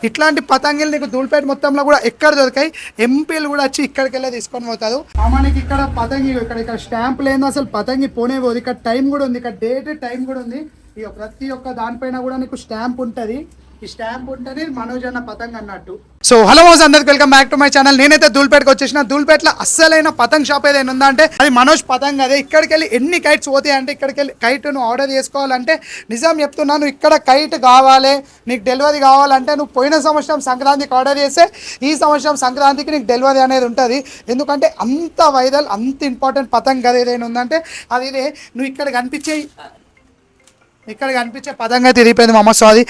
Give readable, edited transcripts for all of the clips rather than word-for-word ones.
ఇట్లాంటి పతంగిలు నీకు ధూళిపేట మొత్తంలో కూడా ఎక్కడ దొరికాయి. ఎంపీలు కూడా వచ్చి ఇక్కడికి వెళ్ళి తీసుకొని పోతారు. మనకి ఇక్కడ పతంగి ఇక్కడ స్టాంప్ లేదు, అసలు పతంగి పోనే పోదు. ఇక్కడ టైం కూడా ఉంది, ఇక్కడ డేట్ టైం కూడా ఉంది. ఇక ప్రతి ఒక్క దానిపైన కూడా నీకు స్టాంప్ ఉంటుంది. ఈ స్టాంప్ ఉంటుంది మనోజ్ అన్న పతంగ్ అన్నట్టు. సో హలో మోజ్, అందరికి welcome back to my channel. నేనైతే ధూళిపేటకి వచ్చేసిన. ధూళిపేటలో అస్సలైన పతంగ్ షాప్ ఏదైనా ఉందా అంటే అది మనోజ్ పతంగ్. అదే ఇక్కడికి వెళ్ళి ఎన్ని కైట్స్ పోతాయి అంటే, ఇక్కడికి వెళ్ళి కైట్ నువ్వు ఆర్డర్ చేసుకోవాలంటే నిజం చెప్తున్నాను, ఇక్కడ కైట్ కావాలి నీకు డెలివరీ కావాలంటే నువ్వు పోయిన సంవత్సరం సంక్రాంతికి ఆర్డర్ చేస్తే ఈ సంవత్సరం సంక్రాంతికి నీకు డెలివరీ అనేది ఉంటుంది. ఎందుకంటే అంత వైరల్ అంత ఇంపార్టెంట్ పతంగ్ కదా ఏదైనా ఉందంటే అది ఇదే. నువ్వు ఇక్కడ కనిపించే పతంగి తిరిగిపోయింది మామ. సారీ,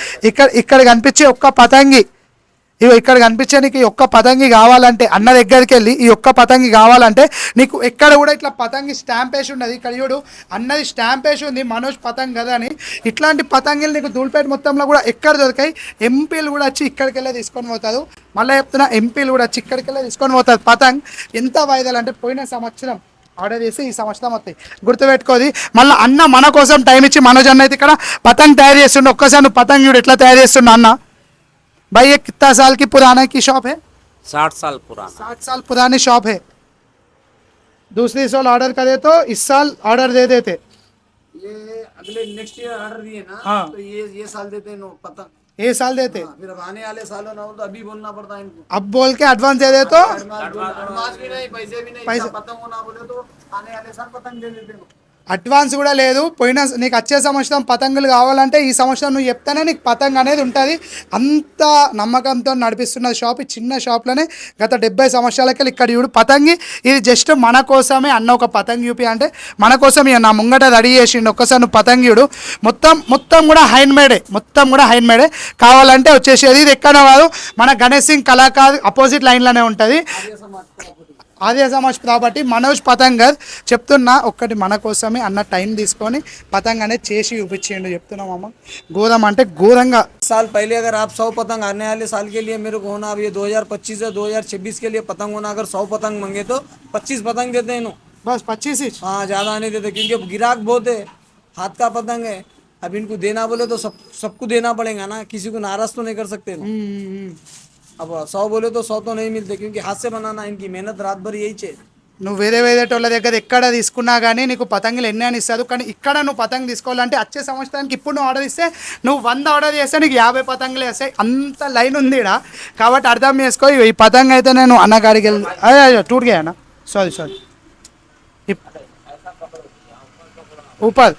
ఇక్కడ కనిపించే ఒక్క పతంగి, ఇవి ఇక్కడ కనిపించే నీకు ఈ ఒక్క పతంగి కావాలంటే అన్న దగ్గరికి వెళ్ళి ఈ ఒక్క పతంగి కావాలంటే నీకు ఎక్కడ కూడా ఇట్లా పతంగి స్టాంప్ వేసి ఉన్నది. ఇక్కడ చూడు అన్నది స్టాంప్ వేసి ఉంది మనోజ్ పతంగ్ కదా అని. ఇట్లాంటి పతంగిలు నీకు ధూళిపేట మొత్తంలో కూడా ఎక్కడ దొరికాయి. ఎంపీలు కూడా వచ్చి ఇక్కడికి వెళ్ళి తీసుకొని పోతారు. మళ్ళీ చెప్తున్నా, ఎంపీలు కూడా వచ్చి ఇక్కడికి వెళ్ళి తీసుకొని పోతారు. పతంగ్ ఎంత వైరల్ అంటే పోయిన సంవత్సరం ఆర్డర్ చేసి ఈ సంవత్సరం వస్తాయి, గుర్తుపెట్టుకోది. మళ్ళీ అన్న మన కోసం టైం ఇచ్చి మనోజ్ అన్న అయితే ఇక్కడ పతంగ్ తయారు చేస్తుండే. ఒక్కసారి నువ్వు పతంగ్ చూడు ఎట్లా తయారు చేస్తున్నా అన్న. भाई ये कितना साल की पुराना की शॉप है? 60 साल पुराना। 60 साल पुरानी शॉप है। दूसरी साल ऑर्डर करे तो इस साल ऑर्डर दे देते। ये अगले नेक्स्ट ईयर ऑर्डर दिए ना, हाँ। तो ये साल देते हैं नो पता। ये साल देते। हाँ, फिर अब आने वाले सालों ना हो तो अभी बोलना पड़ता है इनको। अब बोल के एडवांस दे दे तो एडवांस भी नहीं, पैसे भी नहीं, पैसे पतंग होना बोले तो आने वाले साल पतंग दे देते हैं। అడ్వాన్స్ కూడా లేదు. పోయిన నీకు వచ్చే సంవత్సరం పతంగులు కావాలంటే ఈ సంవత్సరం నువ్వు చెప్తానే నీకు పతంగ్ అనేది ఉంటుంది. అంత నమ్మకంతో నడిపిస్తున్న షాప్, ఈ చిన్న షాప్లోనే గత 70 సంవత్సరాలకి ఇక్కడ చూడు పతంగి. ఇది జస్ట్ మన కోసమే అన్న ఒక పతంగి చూపి అంటే మన కోసం నా ముంగట రెడీ చేసిండు. ఒక్కసారి నువ్వు పతంగి చూడు, మొత్తం కూడా హ్యాండ్ మేడే కావాలంటే వచ్చేసేది. ఇది ఎక్కడ కాదు, మన గణేష్ సింగ్ కళాకార్ అపోజిట్ లైన్లోనే ఉంటుంది. ఆర్య సమాజ్ ప్రాపర్టీ మనోజ్ పతంగర్. చెప్తున్నా ఒక్కటి మన కోసమే అన్న టైం తీసుకొని పతంగ్ అనేది చేసి చూపించేయండి. చెప్తున్నాం అమ్మ, ఘోరం అంటే ఘోరంగా. साल पहले अगर आप 100 पतंग आने वाले साल के लिए मेरे को होना, अब ये 2025 है 2026 के लिए पतंग होना, अगर 100 पतंग मांगे तो 25 पतंग देते हैं नो, बस 25 ही। हाँ ज़्यादा नहीं देते क्योंकि गिराक बहुत है, हाथ का पतंग है। अब इनको देना बोले तो सबको देना पड़ेगा ना, किसी को नाराज तो नहीं कर सकते ना। अब 100 बोले तो 100 तो नहीं मिलते क्योंकि हाथ से बनाना, इनकी मेहनत रात भर यही चाहिए। నువ్వు వేరే వాళ్ళ దగ్గర ఎక్కడ తీసుకున్నా కానీ నీకు పతంగులు ఎన్ని అని ఇస్తారు. కానీ ఇక్కడ నువ్వు పతంగ్ తీసుకోవాలంటే వచ్చే సంవత్సరానికి ఇప్పుడు నువ్వు ఆర్డర్ ఇస్తే నువ్వు 100 ఆర్డర్ చేస్తే నీకు 50 పతంగులు వేస్తాయి. అంత లైన్ ఉంది ఇక్కడ. కాబట్టి అర్థం చేసుకో. ఈ పతంగ్ అయితే నేను అన్నగాడికి వెళ్ళి అయ్యో టూట్ గయా సారీ ఊపర్.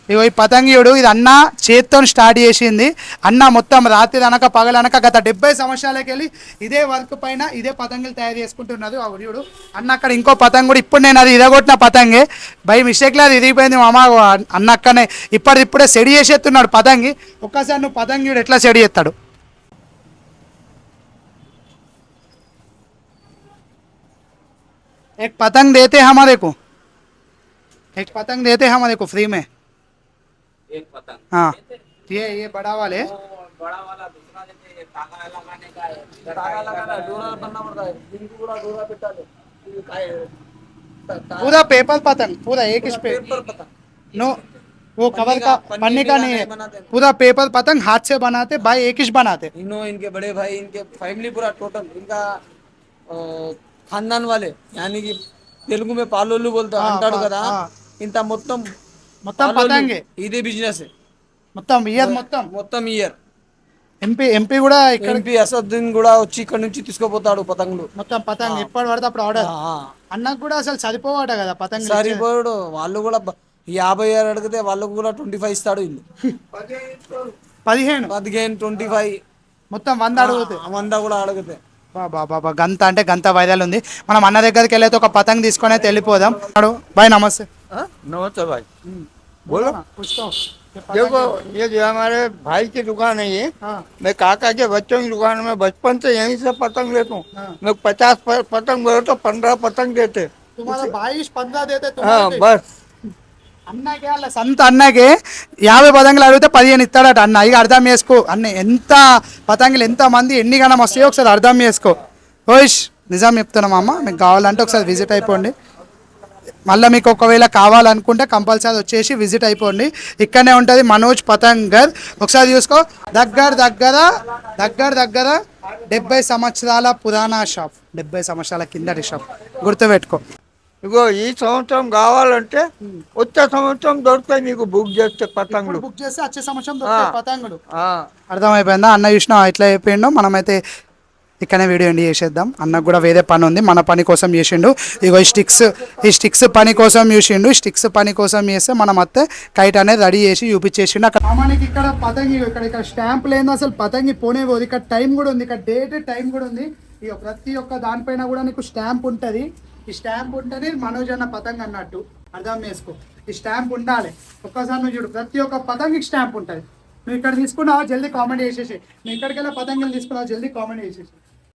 ఇగో ఈ పతంగియుడు ఇది అన్న చేత్తో స్టార్ట్ చేసింది. అన్న మొత్తం రాత్రి అనక పగలనక గత 70 సంవత్సరాలకి వెళ్ళి ఇదే వర్క్ పైన ఇదే పతంగులు తయారు చేసుకుంటున్నది. ఆ ఉడియుడు అన్న అక్కడ ఇంకో పతంగి కూడా ఇప్పుడు నేను అది ఇరగొట్టిన పతంగే బై మిస్టేక్లో అది ఇరిగిపోయింది మామ. అన్న అక్కనే ఇప్పుడే సెడి చేసేస్తున్నాడు పతంగి. ఒక్కసారి నువ్వు పతంగియుడు ఎట్లా సెడి చేస్తాడు. एक पतंग देते हमारे को, एक पतंग देते हमारे को फ्री में एक पतंग। हाँ ये बड़ा वाले बड़ा वाला दूसरा देते हैं, ताला लगाने का है, ताला लगाना है, डोरा बनना पड़ता है, इनको पूरा डोरा पिटा दो। पूरा पेपर पतंग पूरा एक इस पे पेपर पतंग नो वो कवर का पन्नी का नहीं है, पूरा पेपर पतंग हाथ से बनाते भाई, एक इंच बनाते। इनके बड़े भाई, इनके फैमिली पूरा टोटल इनका खानदान वाले, यानी कि तेलुगु में पालोलू बोलते हैं, अंटाడు కదా ఇంత మొత్తం పతంగే ఇదే బిజినెస్ మొత్తం ఇయర్. ఎంపీ కూడా ఇక్కడ ఎంపీ అసదుద్దీన్ కూడా వచ్చి ఇక్కడ నుంచి తీసుకుపోతాడు పతంగులు మొత్తం పతంగ్ ఎప్పుడు పడితే అప్పుడు ఆర్డర్. అన్నకు కూడా అసలు సరిపోవట కదా పతంగ్. సరిపోడు, వాళ్ళు కూడా 50,000 అడిగితే వాళ్ళకు కూడా 25 ఇస్తాడు. ఇల్లు 15 25 మొత్తం 100 అడుగుతాయి. 100 కూడా అడిగితే బాబా గంత అంటే గంత వైరల్ ఉంది. మనం అన్న దగ్గరికి వెళ్ళైతే ఒక పతంగ్ తీసుకొని అయితే వెళ్ళిపోదాం. బాయ్ నమస్తే. नमस्ते भाई, बोलो। देखो ये जो हमारे भाई की दुकान है ये, मैं काका के बच्चों की दुकान में बचपन से यहीं से पतंग लेता हूँ। मैं 50 पतंग बोले तो 15 पतंग देते। तुम्हारा 22-15 देते हाँ बस। అన్నకి వాళ్ళ సొంత అన్నకి 50 పతంగులు అడిగితే 15 ఇస్తాడట అన్న. ఇక అర్థం చేసుకో అన్న ఎంత పతంగులు ఎంత మంది ఎన్ని గణం వస్తాయో ఒకసారి అర్థం చేసుకో. ఓష్ నిజం చెప్తున్నాం అమ్మ, మీకు కావాలంటే ఒకసారి విజిట్ అయిపోండి. మళ్ళీ మీకు ఒకవేళ కావాలనుకుంటే కంపల్సరీ వచ్చేసి విజిట్ అయిపోండి. ఇక్కడనే ఉంటుంది మనోజ్ పతంగర్. ఒకసారి చూసుకో, దగ్గర 70 సంవత్సరాల పురాణా షాప్, 70 సంవత్సరాల కిందటి షాప్, గుర్తుపెట్టుకో. ఇగో ఈ సంవత్సరం కావాలంటే వచ్చే సంవత్సరం దొరుకుతాయి మీకు బుక్ చేస్తే పతంగులు. బుక్ చేస్తే వచ్చే సంవత్సరం దొరుకుతాయి పతంగులు. ఆ. అర్థమైపోయిందా? అన్న చూసినా ఎట్లా అయిపోయిండో. మనమైతే ఇక్కడనే వీడియో ఎండ్ చేసేద్దాం. అన్నకు కూడా వేరే పని ఉంది, మన పని కోసం చేసిండు. ఇగో ఈ స్టిక్స్ పని కోసం చూసిండు. స్టిక్స్ పని కోసం చేస్తే మనం అయితే కైట్ అనేది రెడీ చేసి చూపించేసిండు. అక్కడ మనకి ఇక్కడ పతంగి ఇక్కడ స్టాంప్ లేదు, అసలు పతంగి పోనే పోదు. ఇక్కడ టైం కూడా ఉంది, ఇక్కడ డేట్ టైం కూడా ఉంది. ఇక ప్రతి ఒక్క దానిపైన కూడా నీకు స్టాంప్ ఉంటుంది. ఈ స్టాంప్ ఉంటుంది మనోజ్ అన్న పతంగ్ అన్నట్టు, అర్థం చేసుకో. ఈ స్టాంప్ ఉండాలి. ఒక్కసారి నువ్వు చూడు, ప్రతి ఒక్క పతంగికి స్టాంప్ ఉంటుంది. నువ్వు ఇక్కడ తీసుకున్నావు జల్దీ కామెంట్ చేసేసి, నువ్వు ఇక్కడికి వెళ్ళి పతంగులు తీసుకున్నావు జల్దీ కామెంట్ చేసేసి.